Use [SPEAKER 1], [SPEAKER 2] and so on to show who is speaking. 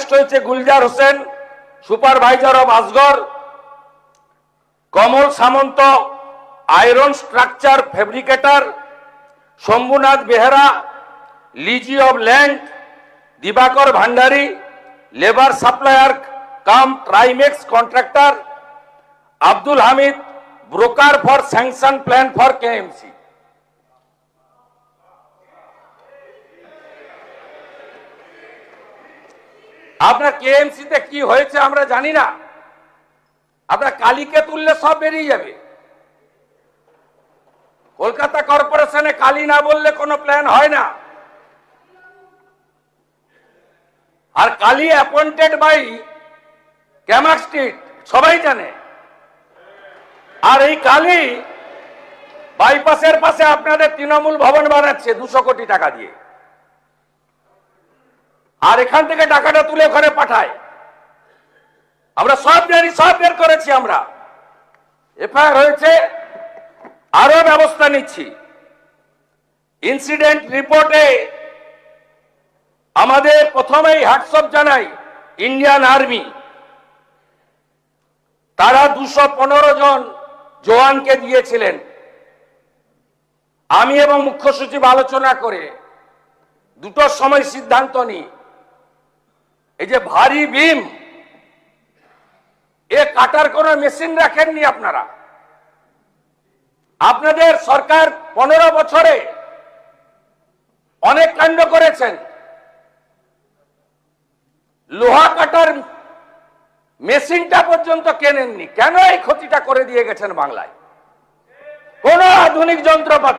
[SPEAKER 1] Arrest হয়েছে Gulzar Hossain, supervisor of Asgar, Kamal Samanta, iron structure fabricator, Shambhunath Behera, lessee of land, Dibakar Bhandari, labour supplier cum Trimex contractor, Abdul Hamid, broker for sanction plan for KMC. আপনার কেএমসিতে কি হয়েছে আমরা জানি না, আপনার কালীকে তুললে সব বেরিয়ে যাবে। কলকাতা কর্পোরেশনে কালী না বললে কোনো প্ল্যান হয় না। আর Kali appointed by Camac Street, সবাই জানে। আর এই কালী বাইপাসের পাশে আপনাদের তৃণমূল ভবন বানাচ্ছে 200 কোটি টাকা দিয়ে, আর এখান থেকে টাকাটা তুলে ওখানে পাঠায়। আমরা সব জানি, সব বের করেছি, আমরা এফআইআর হয়েছে, আরো ব্যবস্থা নিচ্ছি। ইনসিডেন্ট রিপোর্টে আমাদের প্রথমেই হ্যাটসঅপ জানাই ইন্ডিয়ান আর্মি, তারা 215 জন জওয়ানকে দিয়েছিলেন। আমি এবং মুখ্য সচিব আলোচনা করে দুটোর সময় সিদ্ধান্ত নিই, এই যে ভারী বিম, এ কাটার কোনো মেশিন রাখেননি আপনারা। আপনাদের সরকার 15 বছরে অনেক কাণ্ড করেছেন, লোহা কাটার মেশিনটা পর্যন্ত কেনেননি। কেন এই ক্ষতিটা করে দিয়ে গেছেন বাংলায়? কোন আধুনিক যন্ত্রপাতি